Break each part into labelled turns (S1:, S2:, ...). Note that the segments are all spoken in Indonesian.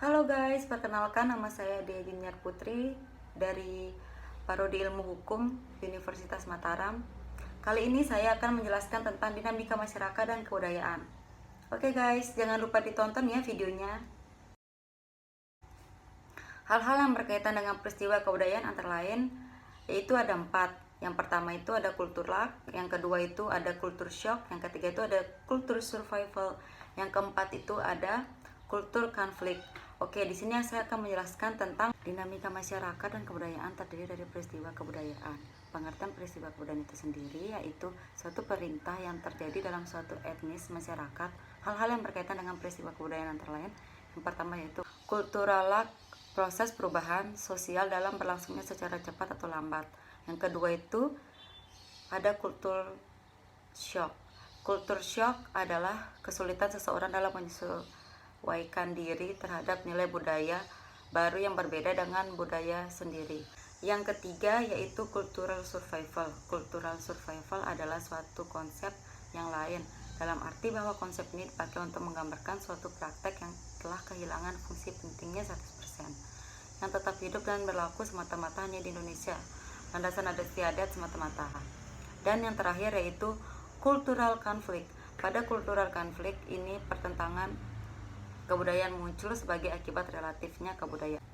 S1: Halo guys, perkenalkan nama saya Dea Junior Putri dari Prodi Ilmu Hukum Universitas Mataram. Kali ini saya akan menjelaskan tentang dinamika masyarakat dan kebudayaan. Oke guys, jangan lupa ditonton ya videonya. Hal-hal yang berkaitan dengan peristiwa kebudayaan antara lain yaitu ada 4. Yang pertama itu ada kultur shock, yang kedua itu ada kultur shock, yang ketiga itu ada kultur survival, yang keempat itu ada kultur konflik. Oke, di sini saya akan menjelaskan tentang dinamika masyarakat dan kebudayaan terdiri dari peristiwa kebudayaan. Pengertian peristiwa kebudayaan itu sendiri yaitu suatu perintah yang terjadi dalam suatu etnis masyarakat. Hal-hal yang berkaitan dengan peristiwa kebudayaan antara lain, yang pertama yaitu kultural proses perubahan sosial dalam berlangsungnya secara cepat atau lambat. Yang kedua itu ada kultur shock. Kultur shock adalah kesulitan seseorang dalam menyesuaikan diri terhadap nilai budaya baru yang berbeda dengan budaya sendiri. Yang ketiga yaitu cultural survival. Cultural survival adalah suatu konsep yang lain, dalam arti bahwa konsep ini dipakai untuk menggambarkan suatu praktek yang telah kehilangan fungsi pentingnya 100%, yang tetap hidup dan berlaku semata-mata hanya di Indonesia, landasan adat istiadat semata-mata. Dan yang terakhir yaitu cultural conflict. Pada cultural conflict ini pertentangan kebudayaan muncul sebagai akibat relatifnya kebudayaan.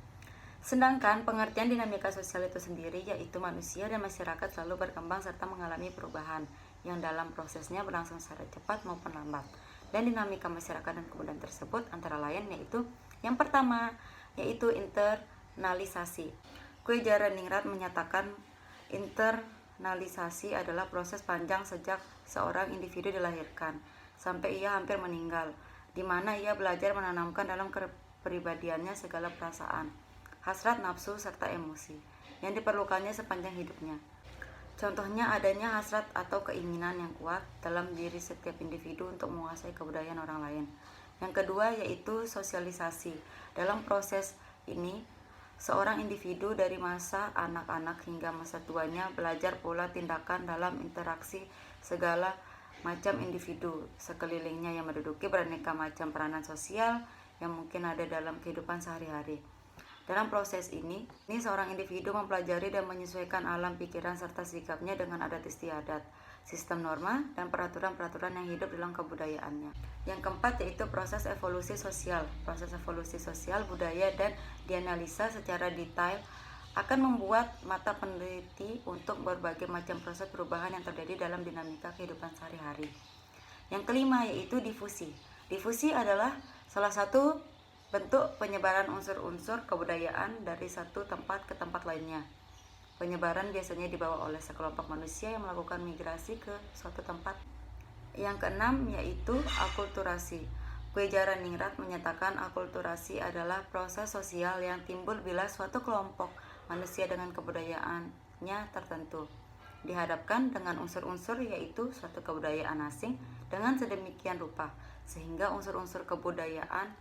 S1: Sedangkan pengertian dinamika sosial itu sendiri yaitu manusia dan masyarakat selalu berkembang serta mengalami perubahan yang dalam prosesnya berlangsung secara cepat maupun lambat. Dan dinamika masyarakat dan kebudayaan tersebut antara lain yaitu yang pertama yaitu internalisasi. Kue Jaraningrat menyatakan internalisasi adalah proses panjang sejak seorang individu dilahirkan sampai ia hampir meninggal, di mana ia belajar menanamkan dalam kepribadiannya segala perasaan, hasrat, nafsu, serta emosi yang diperlukannya sepanjang hidupnya. Contohnya adanya hasrat atau keinginan yang kuat dalam diri setiap individu untuk menguasai kebudayaan orang lain. Yang kedua yaitu sosialisasi. Dalam proses ini, seorang individu dari masa anak-anak hingga masa tuanya belajar pola tindakan dalam interaksi segala macam individu sekelilingnya yang menduduki beraneka macam peranan sosial yang mungkin ada dalam kehidupan sehari-hari. Dalam proses ini seorang individu mempelajari dan menyesuaikan alam pikiran serta sikapnya dengan adat istiadat, sistem norma, dan peraturan-peraturan yang hidup dalam kebudayaannya. Yang keempat yaitu proses evolusi sosial. Proses evolusi sosial budaya dan dianalisa secara detail akan membuat mata peneliti untuk berbagai macam proses perubahan yang terjadi dalam dinamika kehidupan sehari-hari. Yang kelima yaitu difusi. Difusi adalah salah satu bentuk penyebaran unsur-unsur kebudayaan dari satu tempat ke tempat lainnya. Penyebaran biasanya dibawa oleh sekelompok manusia yang melakukan migrasi ke suatu tempat. Yang keenam yaitu akulturasi. Kue Jaraningrat menyatakan akulturasi adalah proses sosial yang timbul bila suatu kelompok manusia dengan kebudayaannya tertentu dihadapkan dengan unsur-unsur yaitu suatu kebudayaan asing dengan sedemikian rupa sehingga unsur-unsur kebudayaan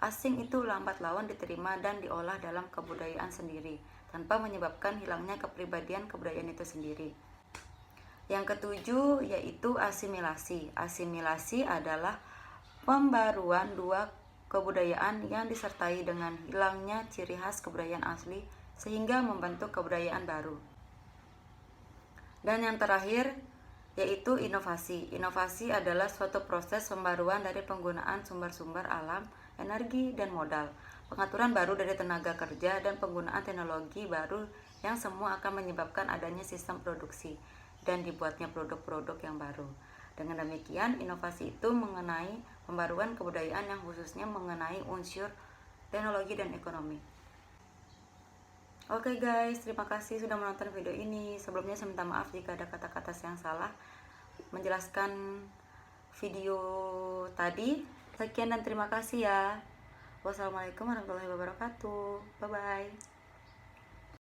S1: asing itu lambat laun diterima dan diolah dalam kebudayaan sendiri tanpa menyebabkan hilangnya kepribadian kebudayaan itu sendiri. Yang ketujuh yaitu asimilasi. Asimilasi adalah pembaruan dua kebudayaan yang disertai dengan hilangnya ciri khas kebudayaan asli sehingga membentuk kebudayaan baru. Dan yang terakhir yaitu inovasi. Inovasi adalah suatu proses pembaruan dari penggunaan sumber-sumber alam, energi, dan modal, pengaturan baru dari tenaga kerja, dan penggunaan teknologi baru yang semua akan menyebabkan adanya sistem produksi dan dibuatnya produk-produk yang baru. Dengan demikian, inovasi itu mengenai pembaruan kebudayaan yang khususnya mengenai unsur teknologi dan ekonomi. Oke guys, terima kasih sudah menonton video ini. Sebelumnya saya minta maaf jika ada kata-kata yang salah menjelaskan video tadi. Sekian dan terima kasih ya. Wassalamualaikum warahmatullahi wabarakatuh. Bye bye.